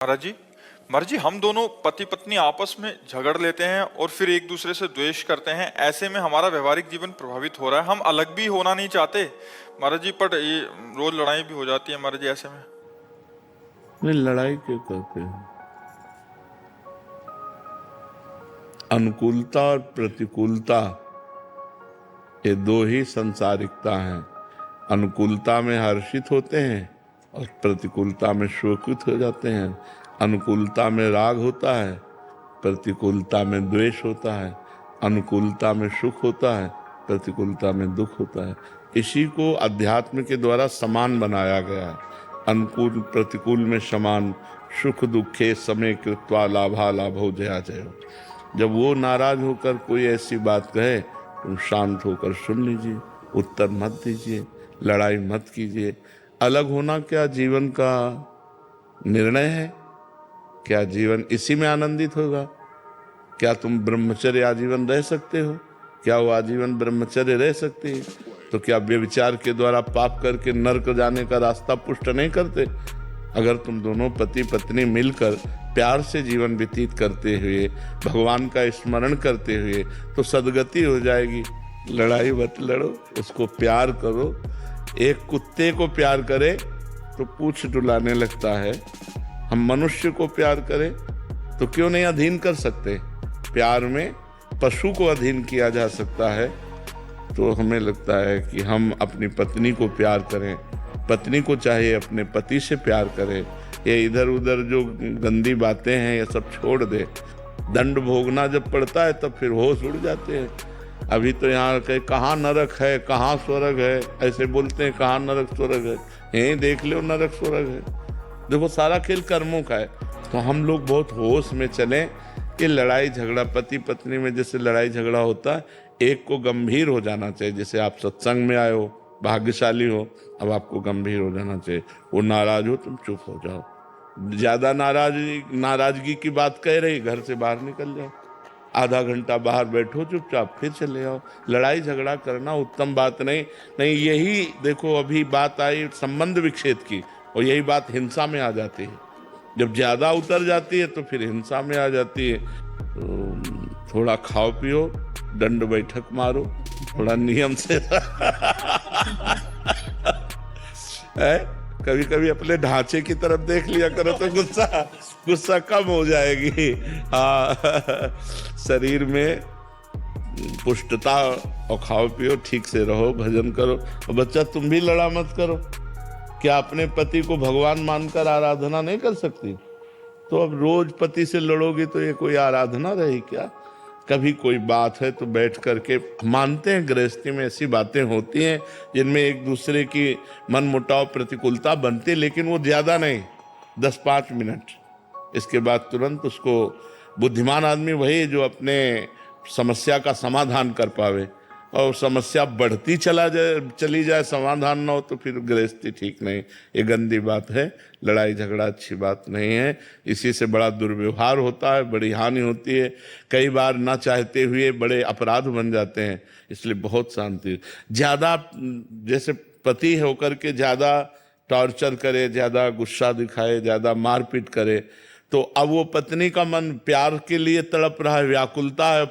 महाराज जी हम दोनों पति पत्नी आपस में झगड़ लेते हैं और फिर एक दूसरे से द्वेष करते हैं। ऐसे में हमारा व्यवहारिक जीवन प्रभावित हो रहा है। हम अलग भी होना नहीं चाहते महाराज जी, पर ये रोज लड़ाई भी हो जाती है महाराज जी ऐसे में। नहीं, लड़ाई क्यों करते हैं? अनुकूलता और प्रतिकूलता ये दो ही संसारिकता हैं। अनुकूलता में हर्षित होते हैं और प्रतिकूलता में शोकित हो जाते हैं। अनुकूलता में राग होता है, प्रतिकूलता में द्वेष होता है। अनुकूलता में सुख होता है, प्रतिकूलता में दुख होता है। इसी को अध्यात्म के द्वारा समान बनाया गया है। अनुकूल प्रतिकूल में समान, सुख दुखे समय कृत्वा लाभा लाभो जया जयो। जब वो नाराज होकर कोई ऐसी बात कहे, तुम शांत होकर सुन लीजिए, उत्तर मत दीजिए, लड़ाई मत कीजिए। अलग होना क्या जीवन का निर्णय है? क्या जीवन इसी में आनंदित होगा? क्या तुम ब्रह्मचर्य आजीवन रह सकते हो? क्या वो आजीवन ब्रह्मचर्य रह सकती है? तो क्या व्यभिचार के द्वारा पाप करके नरक जाने का रास्ता पुष्ट नहीं करते? अगर तुम दोनों पति पत्नी मिलकर प्यार से जीवन व्यतीत करते हुए, भगवान का स्मरण करते हुए, तो सद्गति हो जाएगी। लड़ाई मत लड़ो, उसको प्यार करो। एक कुत्ते को प्यार करे तो पूंछ डुलाने लगता है, हम मनुष्य को प्यार करें तो क्यों नहीं अधीन कर सकते? प्यार में पशु को अधीन किया जा सकता है। तो हमें लगता है कि हम अपनी पत्नी को प्यार करें, पत्नी को चाहे अपने पति से प्यार करें। ये इधर उधर जो गंदी बातें हैं ये सब छोड़ दे। दंड भोगना जब पड़ता है तब फिर होश उड़ जाते हैं। अभी तो यहाँ कहाँ नरक है, कहाँ स्वर्ग है, ऐसे बोलते हैं, कहाँ नरक स्वर्ग है, यहीं देख लो नरक स्वर्ग है। देखो, सारा खेल कर्मों का है। तो हम लोग बहुत होश में चलें कि लड़ाई झगड़ा पति पत्नी में जैसे लड़ाई झगड़ा होता है, एक को गंभीर हो जाना चाहिए। जैसे आप सत्संग में आए हो, भाग्यशाली हो, अब आपको गंभीर हो जाना चाहिए। वो नाराज हो, तुम चुप हो जाओ। ज्यादा नाराजगी की बात कह रही, घर से बाहर निकल जाओ, आधा घंटा बाहर बैठो चुपचाप, फिर चले आओ। लड़ाई झगड़ा करना उत्तम बात नहीं। यही देखो, अभी बात आई संबंध विच्छेद की, और यही बात हिंसा में आ जाती है। जब ज्यादा उतर जाती है तो फिर हिंसा में आ जाती है। तो थोड़ा खाओ पियो, दंड बैठक मारो, थोड़ा नियम से है। कभी कभी अपने ढांचे की तरफ देख लिया करो तो गुस्सा कम हो जाएगी। हाँ, शरीर में पुष्टता, और खाओ पियो, ठीक से रहो, भजन करो। और बच्चा, तुम भी लड़ा मत करो। क्या अपने पति को भगवान मानकर आराधना नहीं कर सकती? तो अब रोज पति से लड़ोगी तो ये कोई आराधना रही क्या? कभी कोई बात है तो बैठ करके मानते हैं। गृहस्थी में ऐसी बातें होती हैं जिनमें एक दूसरे की मन मुटाव प्रतिकूलता बनती है, लेकिन वो ज्यादा नहीं, 10-5 मिनट। इसके बाद तुरंत उसको, बुद्धिमान आदमी वही जो अपने समस्या का समाधान कर पावे। और समस्या बढ़ती चली जाए, समाधान ना हो, तो फिर गृहस्थी ठीक नहीं। ये गंदी बात है। लड़ाई झगड़ा अच्छी बात नहीं है। इसी से बड़ा दुर्व्यवहार होता है, बड़ी हानि होती है। कई बार ना चाहते हुए बड़े अपराध बन जाते हैं। इसलिए बहुत शांति। ज़्यादा जैसे पति होकर के ज़्यादा टॉर्चर करे, ज़्यादा गुस्सा दिखाए, ज़्यादा मारपीट करे, तो अब वो पत्नी का मन प्यार के लिए तड़प रहा है, व्याकुलता है।